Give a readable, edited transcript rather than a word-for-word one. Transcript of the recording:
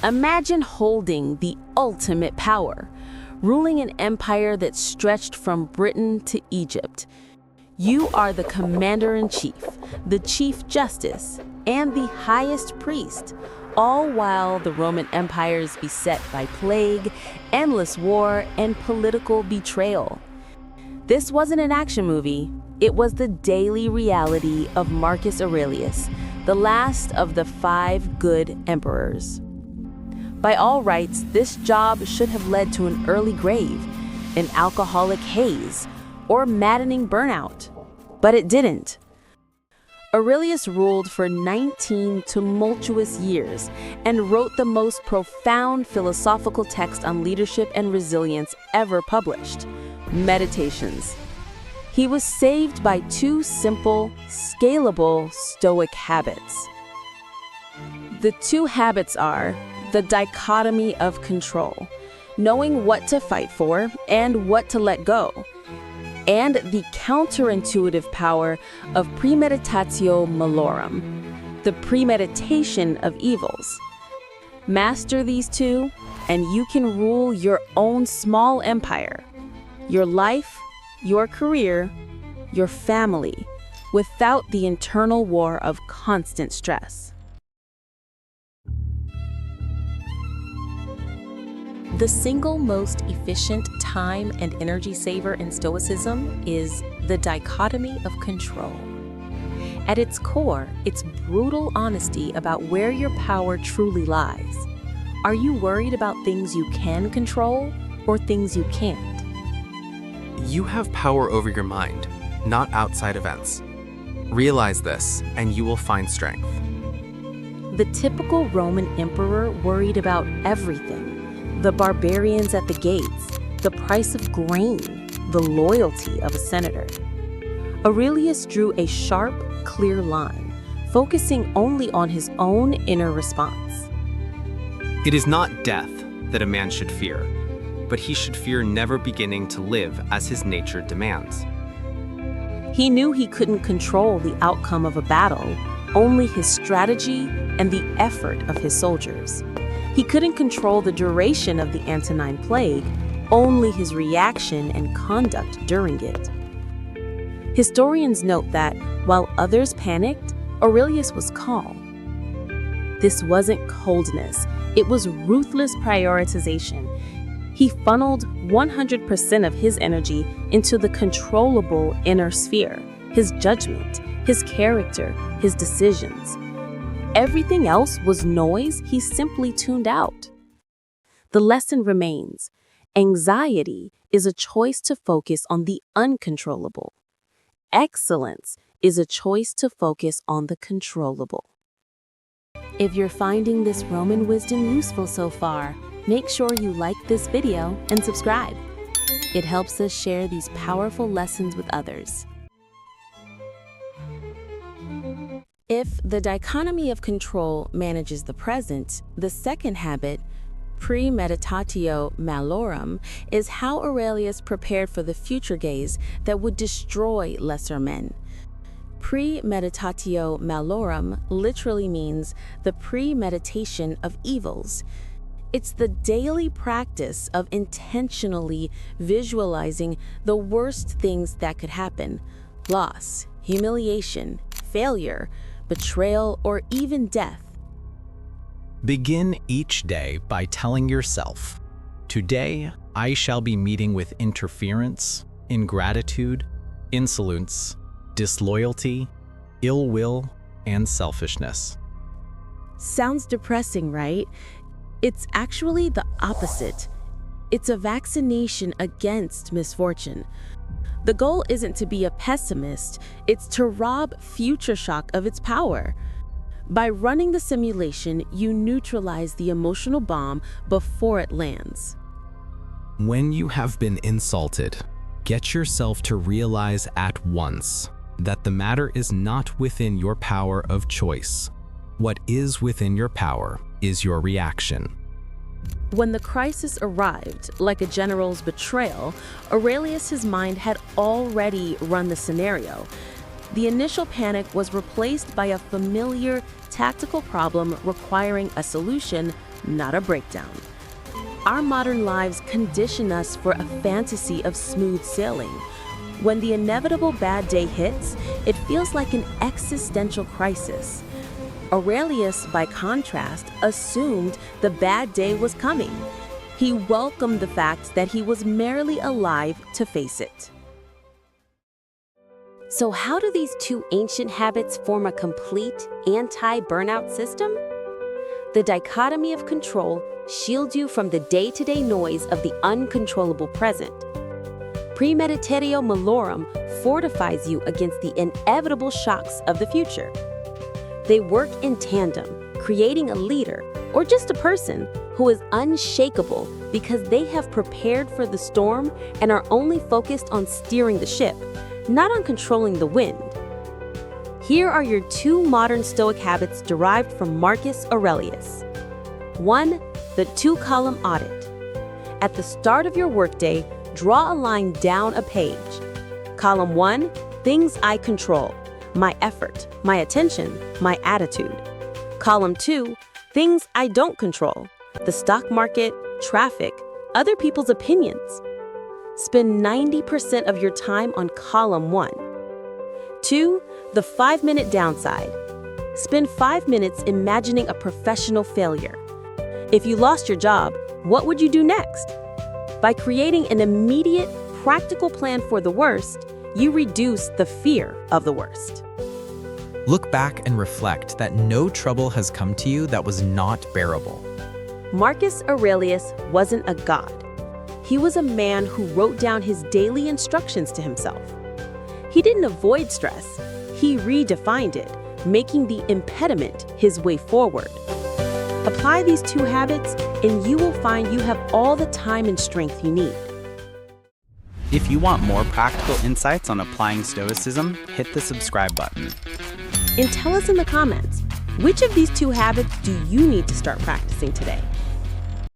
Imagine holding the ultimate power, ruling an empire that stretched from Britain to Egypt. You are the commander-in-chief, the chief justice, and the highest priest, all while the Roman Empire is beset by plague, endless war, and political betrayal. This wasn't an action movie. It was the daily reality of Marcus Aurelius, the last of the 5 good emperors. By all rights, this job should have led to an early grave, an alcoholic haze, or maddening burnout. But it didn't. Aurelius ruled for 19 tumultuous years and wrote the most profound philosophical text on leadership and resilience ever published, Meditations. He was saved by 2 simple, scalable Stoic habits. The 2 habits are the dichotomy of control, knowing what to fight for and what to let go, and the counterintuitive power of Premeditatio Malorum, the premeditation of evils. Master these 2, and you can rule your own small empire, your life, your career, your family, without the internal war of constant stress. The single most efficient time and energy saver in Stoicism is the dichotomy of control. At its core, it's brutal honesty about where your power truly lies. Are you worried about things you can control or things you can't? You have power over your mind, not outside events. Realize this, and you will find strength. The typical Roman emperor worried about everything. The barbarians at the gates, the price of grain, the loyalty of a senator. Aurelius drew a sharp, clear line, focusing only on his own inner response. It is not death that a man should fear, but he should fear never beginning to live as his nature demands. He knew he couldn't control the outcome of a battle, only his strategy and the effort of his soldiers. He couldn't control the duration of the Antonine Plague, only his reaction and conduct during it. Historians note that, while others panicked, Aurelius was calm. This wasn't coldness, it was ruthless prioritization. He funneled 100% of his energy into the controllable inner sphere, his judgment, his character, his decisions. Everything else was noise he simply tuned out. The lesson remains: anxiety is a choice to focus on the uncontrollable. Excellence is a choice to focus on the controllable. If you're finding this Roman wisdom useful so far, make sure you like this video and subscribe. It helps us share these powerful lessons with others. If the dichotomy of control manages the present, the second habit, Premeditatio Malorum, is how Aurelius prepared for the future gaze that would destroy lesser men. Premeditatio Malorum literally means the premeditation of evils. It's the daily practice of intentionally visualizing the worst things that could happen: loss, humiliation, failure, betrayal, or even death. Begin each day by telling yourself, "Today I shall be meeting with interference, ingratitude, insolence, disloyalty, ill will, and selfishness." Sounds depressing, right? It's actually the opposite. It's a vaccination against misfortune. The goal isn't to be a pessimist, it's to rob future shock of its power. By running the simulation, you neutralize the emotional bomb before it lands. When you have been insulted, get yourself to realize at once that the matter is not within your power of choice. What is within your power is your reaction. When the crisis arrived, like a general's betrayal, Aurelius's mind had already run the scenario. The initial panic was replaced by a familiar tactical problem requiring a solution not a breakdown. Our modern lives condition us for a fantasy of smooth sailing. When the inevitable bad day hits, it feels like an existential crisis. Aurelius, by contrast, assumed the bad day was coming. He welcomed the fact that he was merely alive to face it. So how do these two ancient habits form a complete anti-burnout system? The dichotomy of control shields you from the day-to-day noise of the uncontrollable present. Premeditatio Malorum fortifies you against the inevitable shocks of the future. They work in tandem, creating a leader, or just a person, who is unshakable because they have prepared for the storm and are only focused on steering the ship, not on controlling the wind. Here are your two modern Stoic habits derived from Marcus Aurelius. 1. The two-column audit. At the start of your workday, draw a line down a page. Column 1, things I control, my effort, my attention, my attitude. Column 2, things I don't control, the stock market, traffic, other people's opinions. Spend 90% of your time on column 1. 2. The 5-minute downside. Spend 5 minutes imagining a professional failure. If you lost your job, what would you do next? By creating an immediate, practical plan for the worst, you reduce the fear of the worst. Look back and reflect that no trouble has come to you that was not bearable. Marcus Aurelius wasn't a god. He was a man who wrote down his daily instructions to himself. He didn't avoid stress, he redefined it, making the impediment his way forward. Apply these two habits, and you will find you have all the time and strength you need. If you want more practical insights on applying Stoicism, hit the subscribe button. And tell us in the comments, which of these two habits do you need to start practicing today?